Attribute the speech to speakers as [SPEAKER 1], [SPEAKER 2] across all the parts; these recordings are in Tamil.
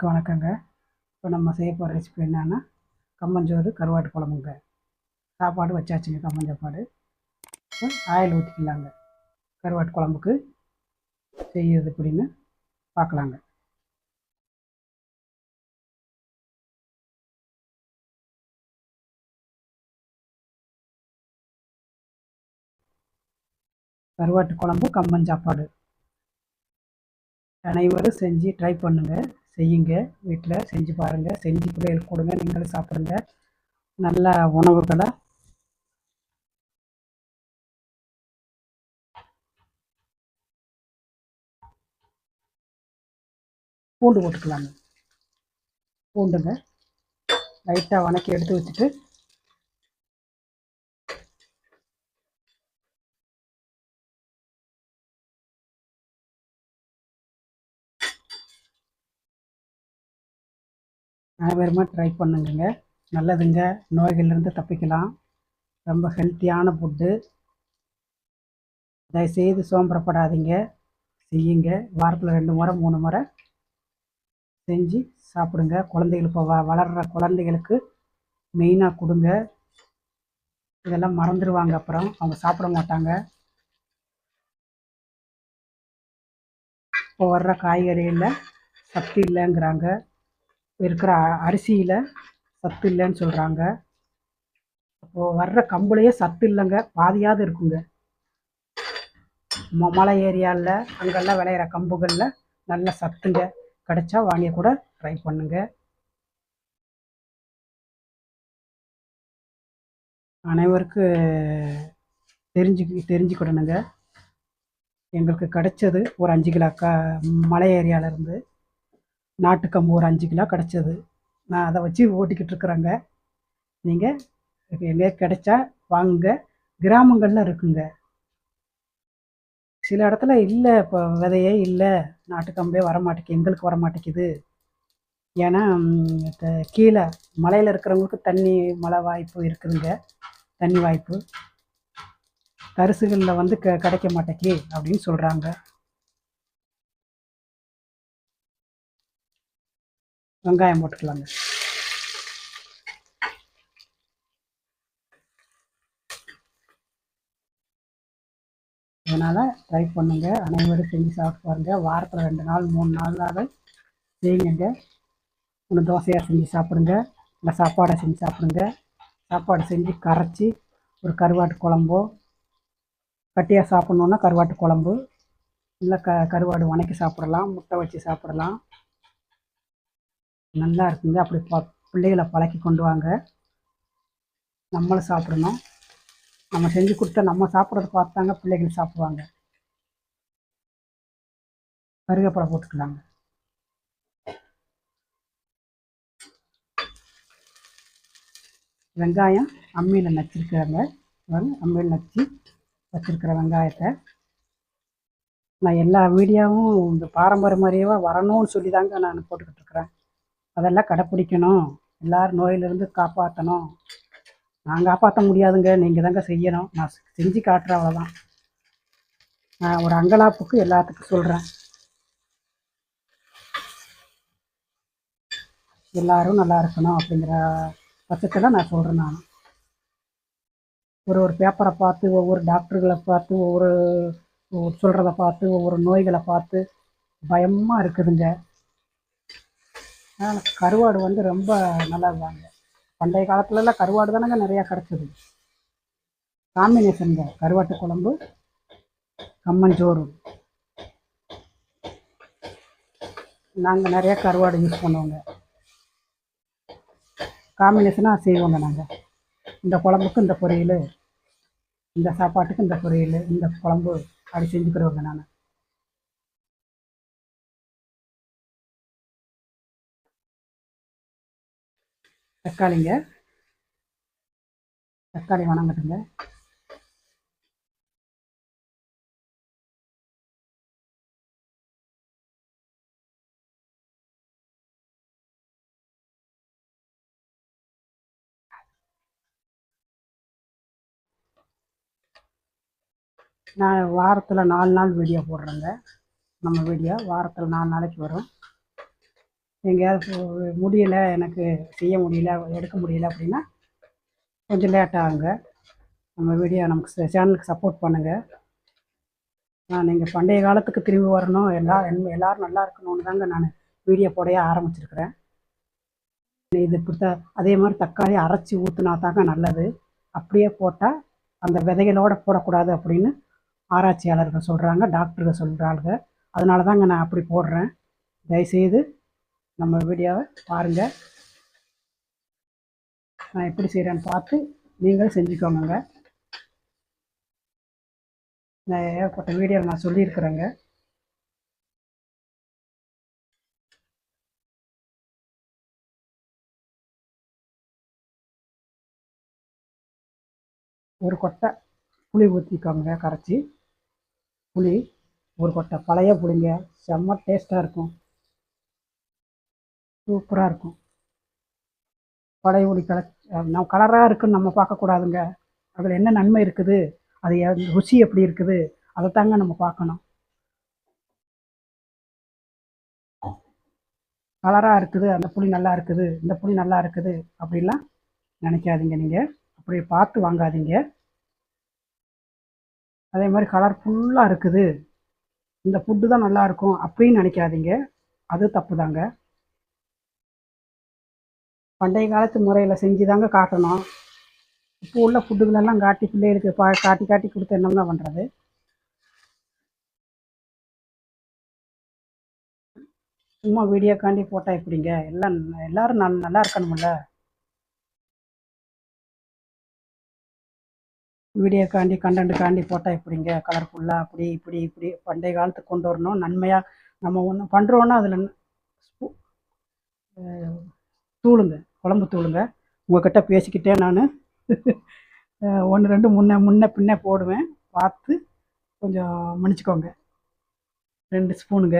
[SPEAKER 1] எல்லாருக்கும் வணக்கங்க. இப்போ நம்ம செய்ய போகிற ரெசிபி என்னன்னா கம்மஞ்சோறு கருவாட்டு குழம்புங்க. சாப்பாடு வச்சாச்சுங்க, கம்மன் சாப்பாடு. ஆயில் ஊற்றிக்கலாங்க. கருவாட்டு குழம்புக்கு செய்யறது எப்படின்னு பார்க்கலாங்க. கருவாட்டு குழம்பு கம்மன் சாப்பாடு அனைவரும் செஞ்சு ட்ரை பண்ணுங்கள், செய்யுங்க. வீட்டில் செஞ்சு பாருங்கள், செஞ்சு பிள்ளைகளுக்கு கொடுங்க, நீங்களும் சாப்பிடுங்க. நல்ல உணவுகளை பூண்டு போட்டுக்கலாங்க. பூண்டுங்க லைட்டாக வணக்கி எடுத்து வச்சுட்டு அனைவருமா ட்ரை பண்ணுங்க. நல்லதுங்க, நோய்கள்லேருந்து தப்பிக்கலாம். ரொம்ப ஹெல்த்தியான ஃபுட்டு. தயவுசெய்து சோம்பரப்படாதீங்க, செய்யுங்க. வாரத்தில் 2 முறை 3 முறை செஞ்சு சாப்பிடுங்க. குழந்தைகளுக்கு வளர்கிற குழந்தைகளுக்கு மெயினாக கொடுங்க. இதெல்லாம் மறந்துடுவாங்க, அப்புறம் அவங்க சாப்பிட மாட்டாங்க. இப்போ வர்ற காய்கறியில் சத்து இல்லைங்கிறாங்க, இருக்கிற அரிசியில் சத்து இல்லைன்னு சொல்கிறாங்க. இப்போது வர்ற கம்புலேயே சத்து இல்லைங்க, பாதியாவது இருக்குங்க. மலை ஏரியாவில் அங்கெல்லாம் விளையிற கம்புகளில் நல்ல சத்துங்க. கிடைச்சா வாங்கி கூட ட்ரை பண்ணுங்க. அனைவருக்கும் தெரிஞ்சுக்கிடணுங்க. எங்களுக்கு கிடைச்சது ஒரு 5 கிலோ மலை ஏரியாவிலேருந்து நாட்டுக்கம்பு ஒரு 5 கிலோ கிடைச்சது. நான் அதை வச்சு ஓட்டிக்கிட்டு இருக்கிறேங்க. நீங்கள் எங்கே கிடைச்சா வாங்குங்க. கிராமங்களில் இருக்குங்க, சில இடத்துல இல்லை. இப்போ விதையே இல்லை, நாட்டுக்கம்பே வரமாட்டேங்குது, எங்களுக்கு வரமாட்டேங்குது. ஏன்னா கீழே மலையில் இருக்கிறவங்களுக்கு தண்ணி மழை வாய்ப்பு இருக்குதுங்க, தண்ணி வாய்ப்பு. தரிசுகளில் வந்து கிடைக்க மாட்டேங்கி அப்படின்னு சொல்கிறாங்க. வெங்காயம் போட்டுக்கலாங்க. அதனால் ட்ரை பண்ணுங்கள், அனைவரும் செஞ்சு சாப்பிட்டு பாருங்கள். வாரத்தில் 2 நாள் 3 நாளாவது செய்யுங்க. ஒன்று தோசையாக செஞ்சு சாப்பிடுங்க, இல்லை சாப்பாடை செஞ்சு சாப்பிடுங்க. சாப்பாடு செஞ்சு கரைச்சி ஒரு கருவாட்டு குழம்போ, கட்டியாக சாப்பிட்ணுன்னா கருவாட்டு குழம்பு, இல்லை கருவாடு வணக்கி சாப்பிடலாம், முட்டை வச்சு சாப்பிடலாம். நல்லா இருக்குங்க. அப்படி பிள்ளைகளை பழக்கி கொண்டு வாங்க. நம்மளும் சாப்பிடணும். நம்ம செஞ்சு கொடுத்தா நம்ம சாப்பிட்றத பார்த்தாங்க பிள்ளைகள் சாப்பிடுவாங்க. கருவேப்பிலை போட்டுக்கலாங்க. வெங்காயம் அம்மியில் நச்சிருக்கிறாங்க. அம்மியில் நச்சு வச்சுருக்கிற வெங்காயத்தை நான் எல்லா வீடியோவும் இந்த பாரம்பரிய முறையாக வரணும்னு சொல்லி தாங்க நான் போட்டுக்கிட்டு இருக்கிறேன். அதெல்லாம் கடைப்பிடிக்கணும், எல்லோரும் நோயிலிருந்து காப்பாற்றணும். நான் காப்பாற்ற முடியாதுங்க, நீங்கள் தாங்க செய்யணும். நான் செஞ்சு காட்டுறேன், அவ்வளோதான். நான் ஒரு அங்கலாப்புக்கு எல்லாத்துக்கும் சொல்கிறேன். எல்லோரும் நல்லா இருக்கணும் அப்படிங்கிற பட்சத்தில் நான் சொல்கிறேன். நான் ஒரு பேப்பரை பார்த்து, ஒவ்வொரு டாக்டர்களை பார்த்து, ஒவ்வொரு சொல்கிறத பார்த்து, ஒவ்வொரு நோய்களை பார்த்து பயமாக இருக்குதுங்க. கருவாடு வந்து ரொம்ப நல்லதுதாங்க. பண்டைய காலத்துலலாம் கருவாடு தானங்க நிறையா கிடச்சிது. காம்பினேஷனுங்க கருவாட்டு குழம்பு கம்மஞ்சோறு. நாங்கள் நிறையா கருவாடு யூஸ் பண்ணுவோங்க, காம்பினேஷனாக செய்வோங்க. நாங்கள் இந்த குழம்புக்கு இந்த பொரியல், இந்த சாப்பாட்டுக்கு இந்த பொரியல், இந்த குழம்பு அப்படி செஞ்சுக்கிறோங்க. நான் தக்காளி வணங்கட்டுங்க. நான் வாரத்தில் 4 நாள் வீடியோ போடுறேங்க. நம்ம வீடியோ வாரத்தில் 4 நாளைக்கு வரும். எங்கேயாவது முடியலை, எனக்கு செய்ய முடியல, எடுக்க முடியல அப்படின்னா கொஞ்சம் லேட் ஆகுங்க. நம்ம வீடியோ நமக்கு சேனலுக்கு சப்போர்ட் பண்ணுங்கள். நீங்கள் பண்டைய காலத்துக்கு திரும்பி வரணும், எல்லோரும் நல்லா இருக்கணும்னு தாங்க நான் வீடியோ போடையே ஆரம்பிச்சிருக்கிறேன். இது இப்படித்தான். அதே மாதிரி தக்காளி அரைச்சி ஊற்றினா தாங்க நல்லது. அப்படியே போட்டால் அந்த விதைகளோடு போடக்கூடாது அப்படின்னு ஆராய்ச்சியாளர்கள் சொல்கிறாங்க, டாக்டர்கள் சொல்கிறாங்க. அதனால தாங்க நான் அப்படி போடுறேன். தயவுசெய்து நம்ம வீடியோவை பாருங்கள். நான் எப்படி செய்கிறேன்னு பார்த்து நீங்களும் செஞ்சுக்கோங்க. நான் ஏகப்பட்ட வீடியோவில் நான் சொல்லியிருக்கிறேங்க. ஒரு கொட்டை புளி ஊற்றிக்கோங்க, கரைச்சி. புளி ஒரு கொட்டை, பழைய புளிங்க, செம்ம டேஸ்ட்டாக இருக்கும், சூப்பராக இருக்கும். பழைய புளி நம்ம கலராக இருக்குன்னு நம்ம பார்க்கக்கூடாதுங்க. அதில் என்ன நன்மை இருக்குது, அது ருசி எப்படி இருக்குது, அதை தாங்க நம்ம பார்க்கணும். கலராக இருக்குது, அந்த புளி நல்லா இருக்குது, இந்த புளி நல்லா இருக்குது அப்படிலாம் நினைக்காதீங்க. நீங்கள் அப்படி பார்த்து வாங்காதீங்க. அதே மாதிரி கலர்ஃபுல்லாக இருக்குது, இந்த ஃபுட்டு தான் நல்லாயிருக்கும் அப்படின்னு நினைக்காதீங்க. அது தப்பு தாங்க. பண்டைய காலத்து முறையில் செஞ்சு தாங்க காட்டணும். இப்போ உள்ள ஃபுட்டுகளெல்லாம் காட்டி பிள்ளைகளுக்கு காட்டி காட்டி கொடுத்து என்னங்க பண்ணுறது? சும்மா வீடியோக்காண்டி போட்டால் எப்படிங்க? எல்லோரும் நல்லா இருக்கணும்ல. வீடியோக்காண்டி கண்டென்ட்டுக்காண்டி போட்டால் எப்படிங்க? கலர்ஃபுல்லாக அப்படி இப்படி இப்படி பண்டைய காலத்துக்கு கொண்டு வரணும். நன்மையாக நம்ம ஒன்று பண்ணுறோன்னா அதில் தூளுங்க, குழம்பு தூளுங்க. உங்கள்கிட்ட பேசிக்கிட்டே நான் 1 2 முன்ன பின்ன போடுவேன், பார்த்து கொஞ்சம் மன்னிச்சிக்கோங்க. 2 ஸ்பூனுங்க,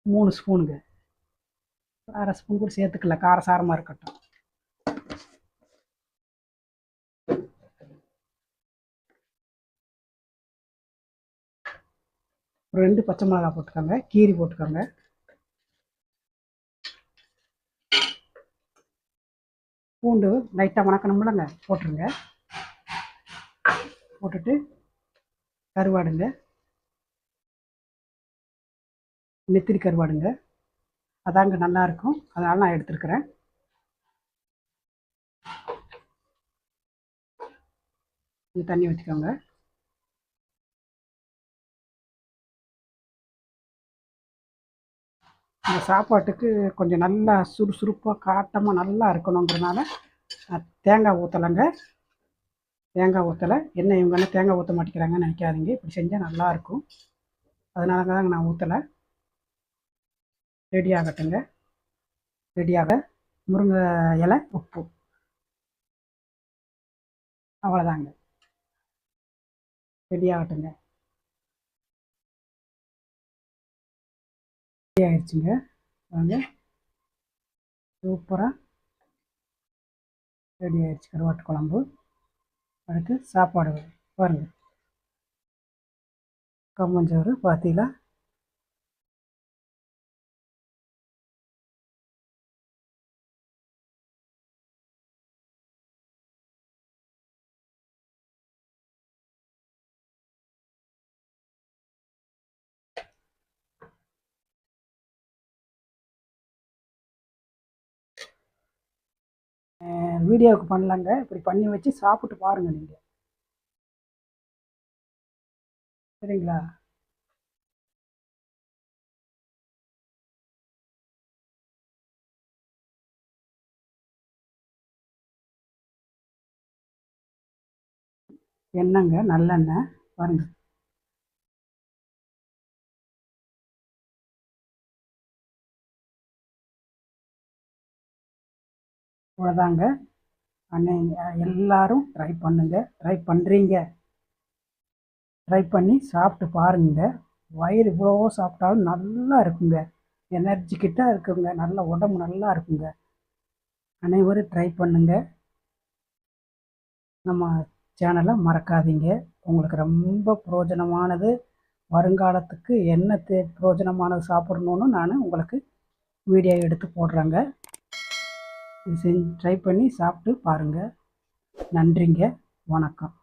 [SPEAKER 1] 3 ஸ்பூனுங்க, 1/2 ஸ்பூன் கூட சேர்த்துக்கல, காரசாரமாக இருக்கட்டும். ஒரு 2 பச்சை மிளகா போட்டுக்கோங்க, கீரி போட்டுக்கோங்க. பூண்டு லைட்டாக வணக்கணும்லங்க, போட்டுருங்க. போட்டுட்டு கருவாடுங்க, நெத்திரி கருவாடுங்க, அதாங்க நல்லாயிருக்கும், அதனால் நான் எடுத்துருக்கிறேன். தண்ணி வச்சுக்கோங்க. இந்த சாப்பாட்டுக்கு கொஞ்சம் நல்லா சுறுசுறுப்பாக காட்டமாக நல்லா இருக்கணுங்கிறதுனால தேங்காய் ஊற்றலைங்க. தேங்காய் ஊற்றலை. என்ன இவங்கன்னா தேங்காய் ஊற்ற மாட்டேங்கிறாங்கன்னு நினைக்காதீங்க. இப்படி செஞ்சால் நல்லாயிருக்கும், அதனால தாங்க நான் ஊற்றலை. ரெடி ஆகட்டுங்க. ரெடியாக முருங்கை இலை, உப்பு, அவ்வளோதாங்க. ரெடி ஆகட்டுங்க. ரெடி ஆகிடுச்சுங்க. வாங்க, சூப்பராக ரெடி ஆகிடுச்சு கருவாட்டு குழம்பு. அதுக்கு சாப்பாடு பாருங்கள், கம்மஞ்சோறு பார்த்தீங்களா? வீடியோவுக்கு பண்ணலாங்க, இப்படி பண்ணி வச்சு சாப்பிட்டு பாருங்கள் நீங்கள், சரிங்களா? எண்ணெய்ங்க, நல்லெண்ணெய் பாருங்கள். அவ்வளோதாங்க. அண்ணன் எல்லாரும் ட்ரை பண்ணுங்க, ட்ரை பண்ணுறீங்க, ட்ரை பண்ணி சாப்பிட்டு பாருங்க. வயிறு இவ்வளோ சாப்பிட்டாலும் நல்லா இருக்குங்க, எனர்ஜிக்கிட்டாக இருக்குங்க, நல்ல உடம்பு நல்லா இருக்குங்க. அனைவரும் ட்ரை பண்ணுங்க. நம்ம சேனலை மறக்காதீங்க. உங்களுக்கு ரொம்ப பிரயோஜனமானது, வருங்காலத்துக்கு என்ன பிரயோஜனமானது சாப்பிடணுன்னு நான் உங்களுக்கு வீடியோ எடுத்து போடுறாங்க. இது ட்ரை பண்ணி சாப்பிட்டு பாருங்கள். நன்றிங்க. வணக்கம்.